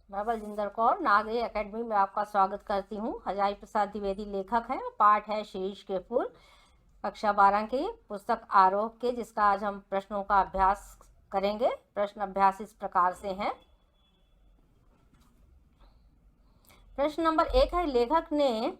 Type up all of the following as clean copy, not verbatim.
मैं बलजिंदर कौर नागरी एकेडमी में आपका स्वागत करती हूँ। हजारी प्रसाद द्विवेदी लेखक हैं। पाठ है शीरीष के फूल, कक्षा 12 की पुस्तक आरोह के, जिसका आज हम प्रश्नों का अभ्यास करेंगे। प्रश्न अभ्यास इस प्रकार से हैं। प्रश्न नंबर 1 है, लेखक ने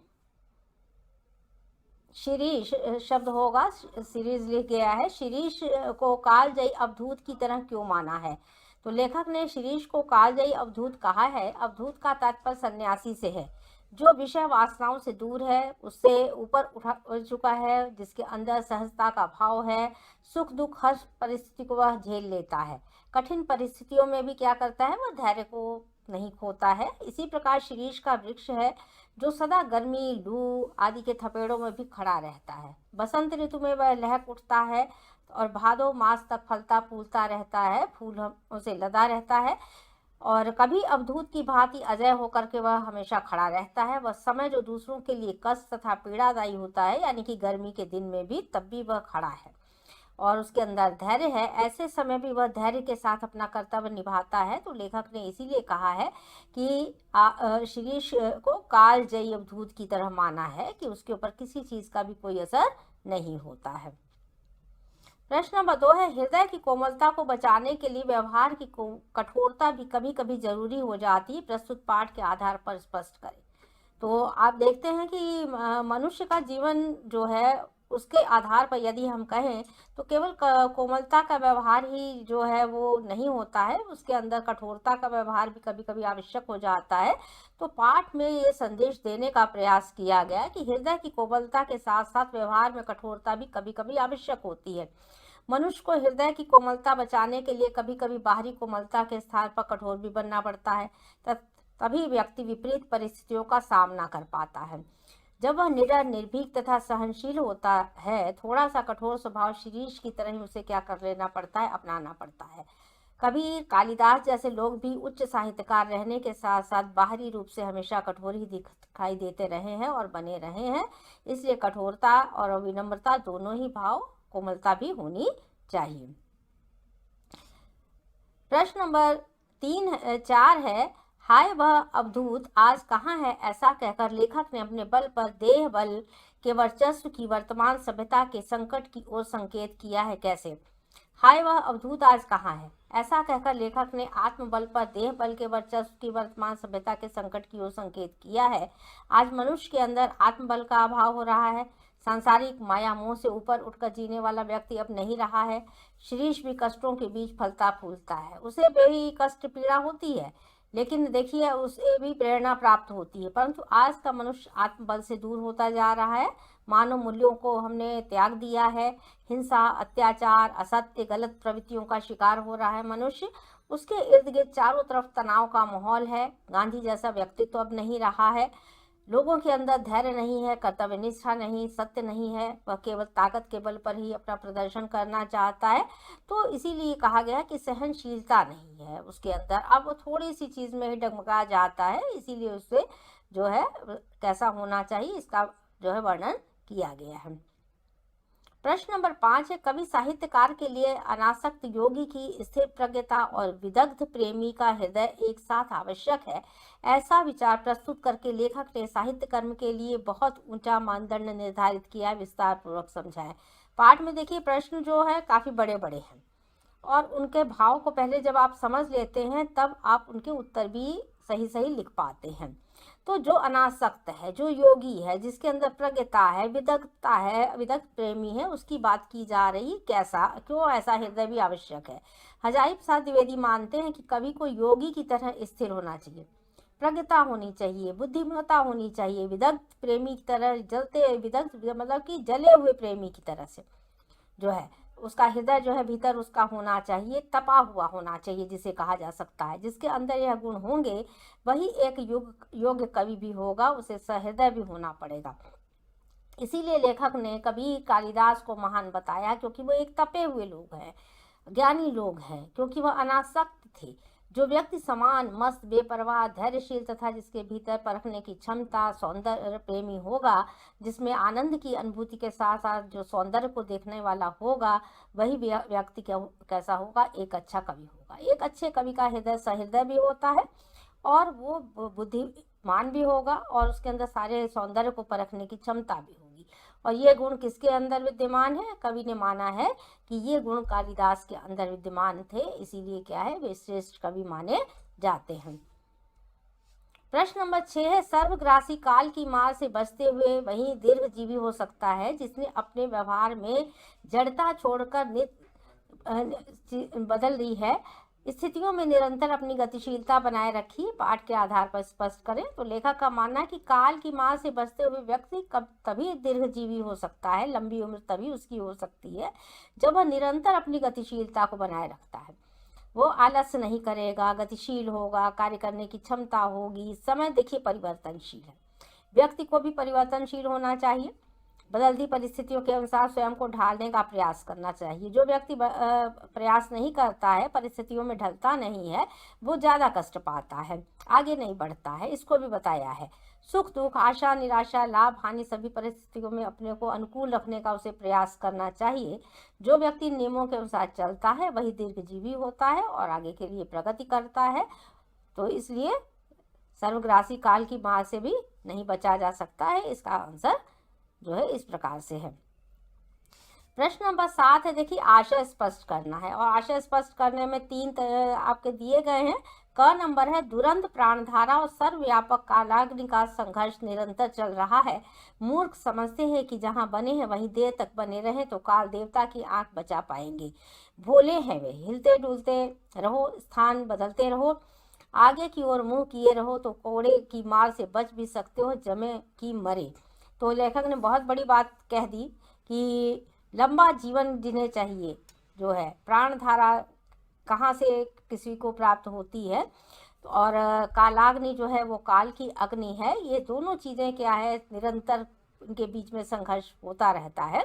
शिरीष शब्द होगा, सीरीज लिख गया है, शिरीष को कालजयी अवधूत की तरह क्यों माना है। तो लेखक ने शिरीष को कालजयी अवधूत कहा है। अवधूत का तात्पर्य सन्यासी से है, जो विषय वासनाओं से दूर है, उससे ऊपर उठ चुका है, जिसके अंदर सहजता का भाव है, सुख दुख हर परिस्थिति को वह झेल लेता है, कठिन परिस्थितियों में भी क्या करता है, वह धैर्य को नहीं खोता है। इसी प्रकार शिरीष का वृक्ष है, जो सदा गर्मी, लू आदि के थपेड़ों में भी खड़ा रहता है। बसंत ऋतु में वह लहक उठता है और भादो मास तक फलता फूलता रहता है, फूलों से लदा रहता है, और कभी अवधूत की भांति अजय होकर के वह हमेशा खड़ा रहता है। वह समय जो दूसरों के लिए कष्ट तथा पीड़ादायी होता है, यानी कि गर्मी के दिन में भी, तब भी वह खड़ा है और उसके अंदर धैर्य है। ऐसे समय भी वह धैर्य के साथ अपना कर्तव्य निभाता है। तो लेखक ने इसीलिए कहा है कि शिरीष को कालजयी अवधूत की तरह माना है, कि उसके ऊपर किसी चीज का भी कोई असर नहीं होता है। प्रश्न नंबर 2 है, हृदय की कोमलता को बचाने के लिए व्यवहार की कठोरता भी कभी कभी जरूरी हो जाती है। प्रस्तुत पाठ के आधार पर स्पष्ट करें। तो आप देखते हैं कि मनुष्य का जीवन जो है, उसके आधार पर यदि हम कहें तो केवल कोमलता का व्यवहार ही जो है वो नहीं होता है, उसके अंदर कठोरता का व्यवहार भी कभी कभी आवश्यक हो जाता है। तो पाठ में ये संदेश देने का प्रयास किया गया कि हृदय की कोमलता के साथ साथ व्यवहार में कठोरता भी कभी कभी आवश्यक होती है। मनुष्य को हृदय की कोमलता बचाने के लिए कभी कभी बाहरी कोमलता के स्थान पर कठोर भी बनना पड़ता है, तभी व्यक्ति विपरीत परिस्थितियों का सामना कर पाता है। जब वह निडर, निर्भीक तथा सहनशील होता है, थोड़ा सा कठोर स्वभाव शिरीष की तरह ही उसे क्या कर लेना पड़ता है, अपनाना पड़ता है। कबीर, कालिदास जैसे लोग भी उच्च साहित्यकार रहने के साथ साथ बाहरी रूप से हमेशा कठोर ही दिखाई देते रहे हैं और बने रहे हैं। इसलिए कठोरता और विनम्रता दोनों ही भाव, कोमलता भी होनी चाहिए। प्रश्न नंबर 4 है, हाय वह अवधूत आज कहाँ है, ऐसा कहकर लेखक ने अपने बल पर देह बल के वर्चस्व की वर्तमान सभ्यता के संकट की ओर संकेत किया है। कैसे? हाय वह अवधूत आज कहाँ है, ऐसा कहकर लेखक ने आत्मबल पर देह बल के वर्चस्व की वर्तमान सभ्यता के संकट की ओर संकेत किया है। आज मनुष्य के अंदर आत्मबल का अभाव हो रहा है। सांसारिक माया मोह से ऊपर उठकर जीने वाला व्यक्ति अब नहीं रहा है। शिरीष भी कष्टों के बीच फलता फूलता है, उसे भी कष्ट पीड़ा होती है, लेकिन देखिए उसे भी प्रेरणा प्राप्त होती है। परंतु आज का मनुष्य आत्मबल से दूर होता जा रहा है। मानव मूल्यों को हमने त्याग दिया है। हिंसा, अत्याचार, असत्य, गलत प्रवृत्तियों का शिकार हो रहा है मनुष्य। उसके इर्द गिर्द चारों तरफ तनाव का माहौल है। गांधी जैसा व्यक्तित्व अब नहीं रहा है। लोगों के अंदर धैर्य नहीं है, कर्तव्य निष्ठा नहीं, सत्य नहीं है। वह केवल ताकत के बल पर ही अपना प्रदर्शन करना चाहता है। तो इसीलिए कहा गया कि सहनशीलता नहीं है उसके अंदर। अब वो थोड़ी सी चीज में ही डगमगा जाता है, इसीलिए उसे जो है कैसा होना चाहिए, इसका जो है वर्णन किया गया है। प्रश्न नंबर 5 है, कवि साहित्यकार के लिए अनासक्त योगी की स्थिर प्रज्ञता और विदग्ध प्रेमी का हृदय एक साथ आवश्यक है। ऐसा विचार प्रस्तुत करके लेखक ने साहित्य कर्म के लिए बहुत ऊंचा मानदंड निर्धारित किया, विस्तार पूर्वक समझाएं। पाठ में देखिए प्रश्न जो है काफी बड़े बड़े हैं, और उनके भाव को पहले जब आप समझ लेते हैं तब आप उनके उत्तर भी सही सही लिख पाते हैं। तो जो अनासक्त है, जो योगी है, जिसके अंदर प्रज्ञता है, विदग्धता है, विदग्ध प्रेमी है, उसकी बात की जा रही। कैसा, क्यों ऐसा हृदय भी आवश्यक है। हजारी प्रसाद द्विवेदी मानते हैं कि कवि को योगी की तरह स्थिर होना चाहिए, प्रज्ञता होनी चाहिए, बुद्धिमत्ता होनी चाहिए, विदग्ध प्रेमी की तरह जलते, विदग्ध मतलब कि जले हुए प्रेमी की तरह से जो है उसका हृदय जो है भीतर उसका होना चाहिए, तपा हुआ होना चाहिए जिसे कहा जा सकता है। जिसके अंदर यह गुण होंगे वही एक योग्य कवि भी होगा, उसे सहृदय भी होना पड़ेगा। इसीलिए लेखक ने कवि कालिदास को महान बताया, क्योंकि वो एक तपे हुए लोग हैं, ज्ञानी लोग हैं, क्योंकि वह अनासक्त थे। जो व्यक्ति समान, मस्त, बेपरवाह, धैर्यशील तथा जिसके भीतर परखने की क्षमता, सौंदर्य प्रेमी होगा, जिसमें आनंद की अनुभूति के साथ साथ जो सौंदर्य को देखने वाला होगा, वही व्यक्ति कैसा होगा, एक अच्छा कवि होगा। एक अच्छे कवि का हृदय सहृदय भी होता है और वो बुद्धिमान भी होगा और उसके अंदर सारे सौंदर्य को परखने की क्षमता भी होगी। और ये गुण किसके अंदर विद्यमान है? कवि ने माना है कि ये गुण कालिदास के अंदर विद्यमान थे, इसीलिए क्या है, वे श्रेष्ठ कवि माने जाते हैं। प्रश्न नंबर 6 है, सर्वग्रासी काल की मार से बचते हुए वही दीर्घजीवी हो सकता है जिसने अपने व्यवहार में जड़ता छोड़कर बदल रही है, स्थितियों में निरंतर अपनी गतिशीलता बनाए रखी। पाठ के आधार पर स्पष्ट करें। तो लेखक का मानना है कि काल की मार से बचते हुए व्यक्ति तभी दीर्घजीवी हो सकता है, लंबी उम्र तभी उसकी हो सकती है जब वह निरंतर अपनी गतिशीलता को बनाए रखता है। वो आलस्य नहीं करेगा, गतिशील होगा, कार्य करने की क्षमता होगी। समय देखिए परिवर्तनशील है, व्यक्ति को भी परिवर्तनशील होना चाहिए, बदलती परिस्थितियों के अनुसार स्वयं को ढालने का प्रयास करना चाहिए। जो व्यक्ति प्रयास नहीं करता है, परिस्थितियों में ढलता नहीं है, वो ज़्यादा कष्ट पाता है, आगे नहीं बढ़ता है। इसको भी बताया है। सुख दुख, आशा निराशा, लाभ हानि, सभी परिस्थितियों में अपने को अनुकूल रखने का उसे प्रयास करना चाहिए। जो व्यक्ति नियमों के अनुसार चलता है वही दीर्घजीवी होता है और आगे के लिए प्रगति करता है। तो इसलिए सर्वग्रासी काल की मार से भी नहीं बचा जा सकता है। इसका आंसर जो है इस प्रकार से है। प्रश्न नंबर 7 है, देखिए आशय स्पष्ट करना है और आशय स्पष्ट करने में 3 आपके दिए गए हैं। क नंबर है, दुरंत प्राणधारा और सर्वव्यापक कालाग्नि का संघर्ष निरंतर चल रहा है। मूर्ख समझते हैं कि जहां बने हैं वहीं देर तक बने रहे तो काल देवता की आंख बचा पाएंगे। भोले हैं वे, हिलते डुलते रहो, स्थान बदलते रहो, आगे की ओर मुंह किए रहो तो कोड़े की मार से बच भी सकते हो, जमे की मरे। तो लेखक ने बहुत बड़ी बात कह दी कि लंबा जीवन जीने चाहिए। जो है प्राणधारा कहाँ से किसी को प्राप्त होती है, और कालाग्नि जो है वो काल की अग्नि है। ये दोनों चीज़ें क्या है, निरंतर उनके बीच में संघर्ष होता रहता है।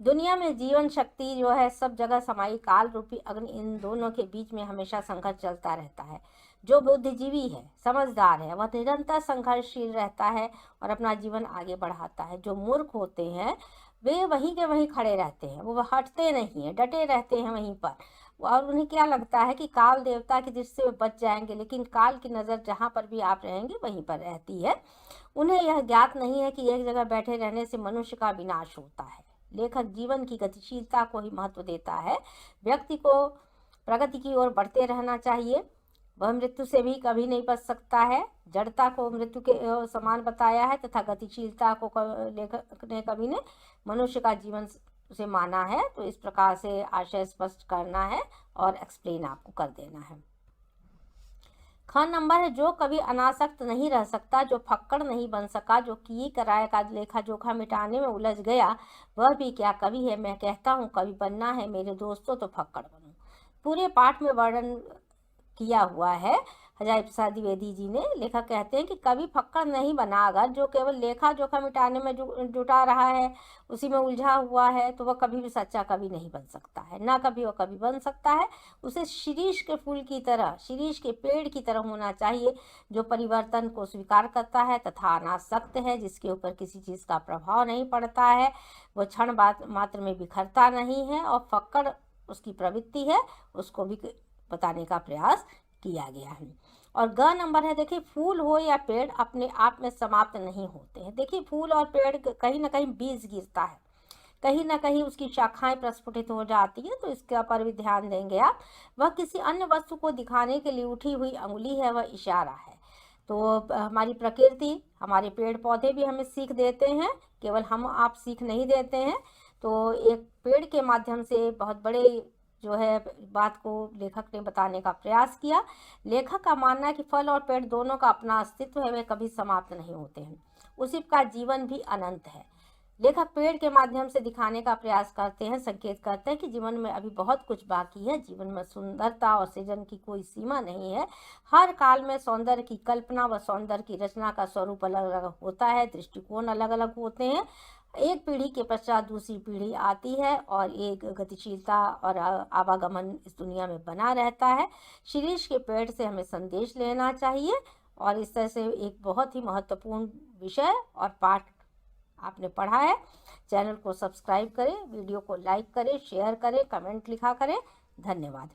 दुनिया में जीवन शक्ति जो है सब जगह समाई काल रूपी अग्नि, इन दोनों के बीच में हमेशा संघर्ष चलता रहता है। जो बुद्धिजीवी है, समझदार है, वह निरंतर संघर्षशील रहता है और अपना जीवन आगे बढ़ाता है। जो मूर्ख होते हैं वे वहीं के वहीं खड़े रहते हैं, वो हटते नहीं हैं, डटे रहते हैं वहीं पर, और उन्हें क्या लगता है कि काल देवता की दृष्टि से बच जाएंगे, लेकिन काल की नज़र जहाँ पर भी आप रहेंगे वहीं पर रहती है। उन्हें यह ज्ञात नहीं है कि एक जगह बैठे रहने से मनुष्य का विनाश होता है। लेखक जीवन की गतिशीलता को ही महत्व देता है। व्यक्ति को प्रगति की ओर बढ़ते रहना चाहिए। वह मृत्यु से भी कभी नहीं बच सकता है। जड़ता को मृत्यु के समान बताया है तथा गतिशीलता को लेखक ने, कवि ने मनुष्य का जीवन से माना है। तो इस प्रकार से आशय स्पष्ट करना है और एक्सप्लेन आपको कर देना है। ख नंबर है, जो कभी अनासक्त नहीं रह सकता, जो फक्कड़ नहीं बन सका, जो किए कराए का लेखा जोखा मिटाने में उलझ गया, वह भी क्या कवि है। मैं कहता हूँ कवि बनना है मेरे दोस्तों तो फक्कड़ बनो। पूरे पाठ में वर्णन किया हुआ है हजारी प्रसाद द्विवेदी जी ने। लेखक कहते हैं कि कवि फक्कड़ नहीं बना, अगर जो केवल लेखा जोखा मिटाने में जुटा रहा है, उसी में उलझा हुआ है, तो वह कभी भी सच्चा कवि नहीं बन सकता है, ना कभी वह कवि बन सकता है। उसे शीरीष के फूल की तरह, शीरीष के पेड़ की तरह होना चाहिए, जो परिवर्तन को स्वीकार करता है तथा अनासक्त है, जिसके ऊपर किसी चीज़ का प्रभाव नहीं पड़ता है, वह क्षण मात्र में बिखरता नहीं है, और फक्कड़ उसकी प्रवृत्ति है, उसको भी बताने का प्रयास किया गया है। और ग नंबर है, देखिए फूल हो या पेड़ अपने आप में समाप्त नहीं होते हैं। देखिए फूल और पेड़ कहीं ना कहीं बीज गिरता है, कहीं ना कहीं उसकी शाखाएं प्रस्फुटित हो जाती हैं, तो इसके ऊपर भी ध्यान देंगे आप। वह किसी अन्य वस्तु को दिखाने के लिए उठी हुई अंगुली है, वह इशारा है। तो हमारी प्रकृति, हमारे पेड़ पौधे भी हमें सीख देते हैं, केवल हम आप सीख नहीं देते हैं। तो एक पेड़ के माध्यम से बहुत बड़े जो है बात को लेखक ने बताने का प्रयास किया। लेखक का मानना है कि फल और पेड़ दोनों का अपना अस्तित्व है, वे कभी समाप्त नहीं होते हैं, उसी का जीवन भी अनंत है। लेखक पेड़ के माध्यम से दिखाने का प्रयास करते हैं, संकेत करते हैं कि जीवन में अभी बहुत कुछ बाकी है। जीवन में सुंदरता और सृजन की कोई सीमा नहीं है। हर काल में सौंदर्य की कल्पना व सौंदर्य की रचना का स्वरूप अलग अलग होता है, दृष्टिकोण अलग अलग होते हैं। एक पीढ़ी के पश्चात दूसरी पीढ़ी आती है और एक गतिशीलता और आवागमन इस दुनिया में बना रहता है। शीरीष के पेड़ से हमें संदेश लेना चाहिए, और इस तरह से एक बहुत ही महत्वपूर्ण विषय और पाठ आपने पढ़ा है। चैनल को सब्सक्राइब करें, वीडियो को लाइक करें, शेयर करें, कमेंट लिखा करें। धन्यवाद।